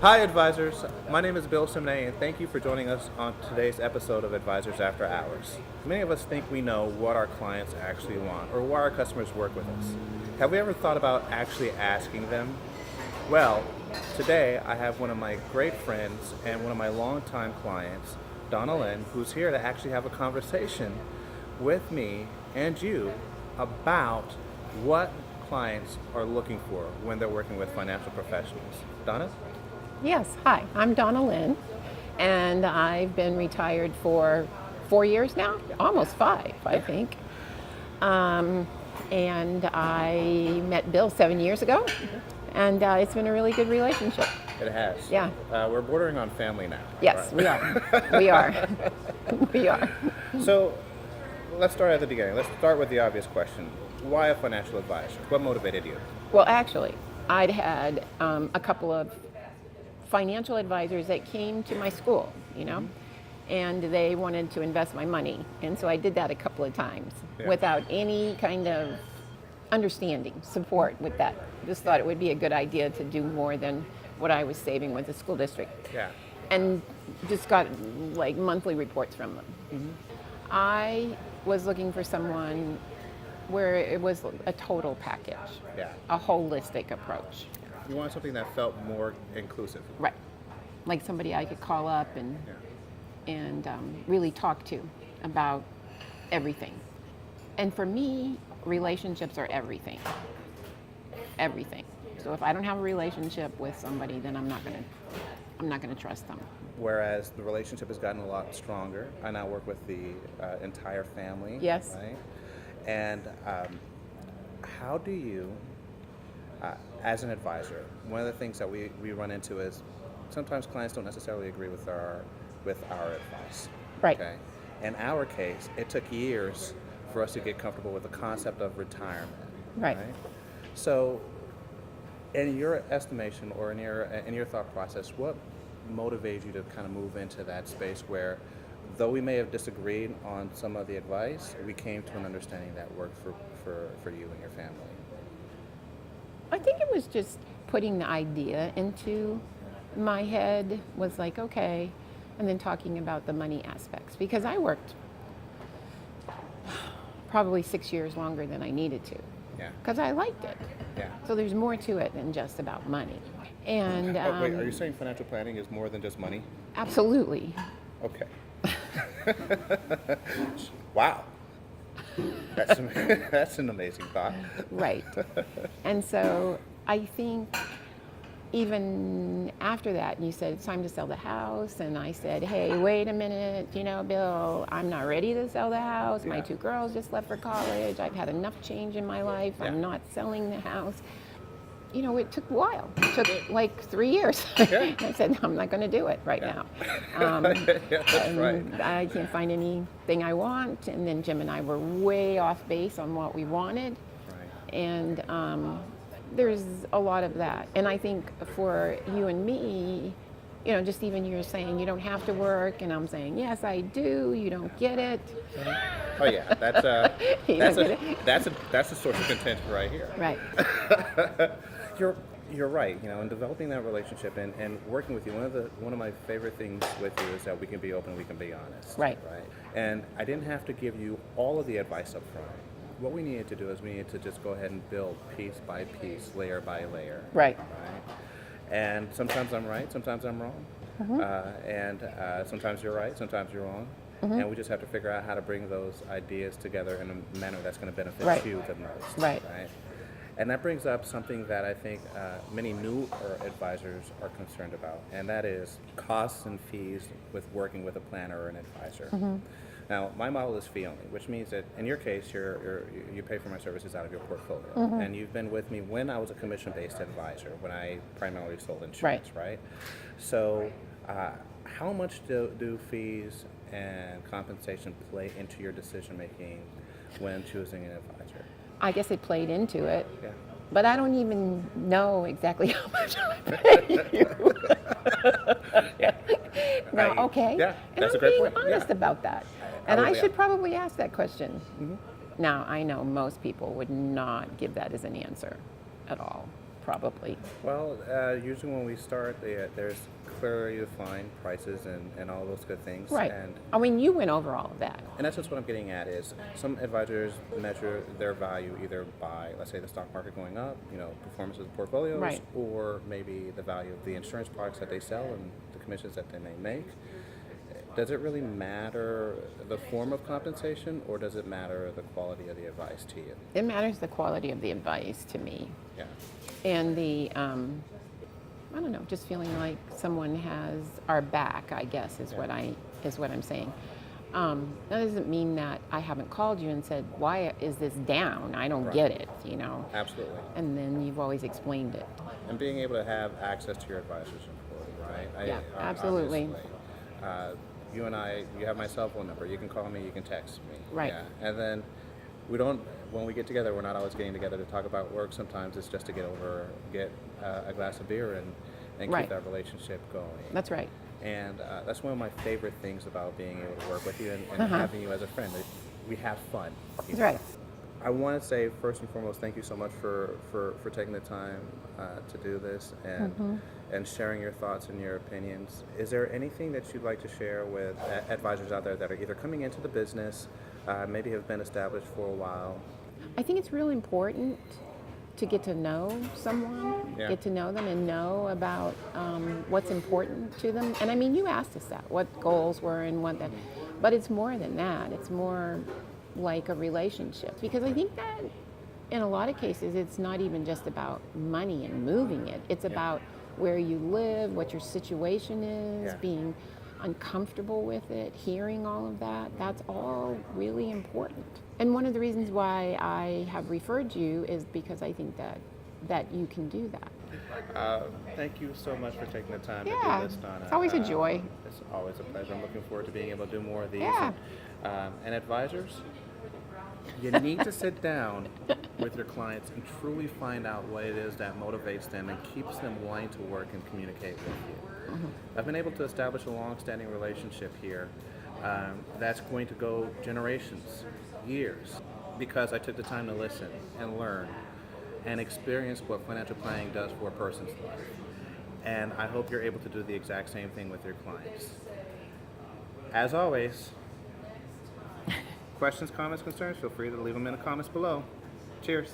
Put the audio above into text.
Hi, advisors. My name is Bill Simone, and thank you for joining us on today's episode of Advisors After Hours. Many of us think we know what our clients actually want or why our customers work with us. Have we ever thought about actually asking them? Well, today I have one of my great friends and one of my longtime clients, Donna Lynn, who's here to actually have a conversation with me and you about what clients are looking for when they're working with financial professionals. Donna? Yes, hi, I'm Donna Lynn, and I've been retired for 4 years now, almost five, I Yeah. think. And I met Bill 7 years ago, and it's been a really good relationship. It has. Yeah. We're bordering on family now. Yes, Right. we are. We are. We are. So let's start at the beginning. Let's start with the obvious question. Why a financial advisor? What motivated you? Well, actually, I'd had a couple of financial advisors that came to my school, and they wanted to invest my money. And so I did that a couple of times Yeah. without any kind of understanding, support with that. Just thought it would be a good idea to do more than what I was saving with the school district. Yeah. And just got like monthly reports from them. I was looking for someone where it was a total package, Yeah. a holistic approach. You wanted something that felt more inclusive. Right. Like somebody I could call up and Yeah. really talk to about everything. And for me, relationships are everything. Everything. So if I don't have a relationship with somebody, then I'm not gonna trust them. Whereas the relationship has gotten a lot stronger. I now work with the entire family. Yes. Right. And how do you, as an advisor, one of the things that we run into is sometimes clients don't necessarily agree with our advice. Right. Okay. In our case, it took years for us to get comfortable with the concept of retirement. Right. So, in your estimation or in your thought process, what motivates you to kind of move into that space where, though we may have disagreed on some of the advice, we came to an understanding that worked for you and your family? I think it was just putting the idea into my head was like, okay, and then talking about the money aspects because I worked probably 6 years longer than I needed to Yeah. because I liked it. Yeah. So there's more to it than just about money. And Oh, wait, are you saying financial planning is more than just money? absolutely. Okay. Wow. That's that's an amazing thought. Right. And so I think even after that, you said it's time to sell the house, and I said, hey, wait a minute, Bill, I'm not ready to sell the house. My Yeah. 2 girls just left for college. I've had enough change in my life. Yeah. I'm not selling the house. It took a while. It took like 3 years. Yeah. I said, I'm not going to do it right Yeah. now. Yeah, that's right. I can't find anything I want. And then Jim and I were way off base on what we wanted. Right. And there's a lot of that. And I think for you and me, just even you're saying you don't have to work, and I'm saying, yes, I do. You don't get it. Oh yeah, You that's don't a get it. that's a source of contention right here. Right. You're right. In developing that relationship and working with you, one of my favorite things with you is that we can be open, we can be honest. Right. Right. And I didn't have to give you all of the advice up front. What we needed to do is we needed to just go ahead and build piece by piece, layer by layer. Right. Right. And sometimes I'm right, sometimes I'm wrong. And sometimes you're right, sometimes you're wrong. And we just have to figure out how to bring those ideas together in a manner that's going to benefit Right. you the most. Right. And that brings up something that I think many new advisors are concerned about, and that is costs and fees with working with a planner or an advisor. Now, my model is fee only, which means that in your case, you pay for my services out of your portfolio. And you've been with me when I was a commission-based advisor, when I primarily sold insurance, right? So how much do fees and compensation play into your decision-making when choosing an advisor? I guess it played into it. Yeah. But I don't even know exactly how much I pay you. Yeah. Now, okay. Yeah, And that's I'm a great being point. honest Yeah. about that. And I Probably, should yeah. probably ask that question. Now, I know most people would not give that as an answer at all. probably. Well, usually when we start, there's clearly defined prices and all those good things. Right. And I mean, you went over all of that. that's just what I'm getting at is some advisors measure their value either by, let's say, the stock market going up, performance of the portfolios, Right. or maybe the value of the insurance products that they sell and the commissions that they may make. Does it really matter the form of compensation, or does it matter the quality of the advice to you? It matters the quality of the advice to me. Yeah. And the, I don't know, just feeling like someone has our back, I guess, is what I'm saying. That doesn't mean that I haven't called you and said, why is this down? I don't Right. get it, Absolutely. And then you've always explained it. And being able to have access to your advisor's important, right? Yeah, absolutely. Obviously. You and I, you have my cell phone number. You can call me, you can text me. Right. Yeah. And then when we get together, we're not always getting together to talk about work. Sometimes it's just to get a glass of beer and Right. keep that relationship going. That's right. And that's one of my favorite things about being able to work with you and having you as a friend. We have fun. That's right. I want to say, first and foremost, thank you so much for taking the time to do this and sharing your thoughts and your opinions. Is there anything that you'd like to share with advisors out there that are either coming into the business, maybe have been established for a while? I think it's really important to get to know someone, Yeah. get to know them and know about what's important to them. And I mean, you asked us that, what goals were and what that, but it's more than that. It's more like a relationship. Because I think that in a lot of cases, it's not even just about money and moving it. It's about where you live, what your situation is, Yeah. being uncomfortable with it, hearing all of that. That's all really important. And one of the reasons why I have referred you is because I think that you can do that. Thank you so much for taking the time Yeah, to do this, Donna. it's always a joy. It's always a pleasure. I'm looking forward to being able to do more of these. Yeah. And advisors, you need to sit down with your clients and truly find out what it is that motivates them and keeps them wanting to work and communicate with you. I've been able to establish a long-standing relationship here that's going to go generations, years, because I took the time to listen and learn and experience what financial planning does for a person's life. And I hope you're able to do the exact same thing with your clients. As always, questions, comments, concerns, feel free to leave them in the comments below. Cheers.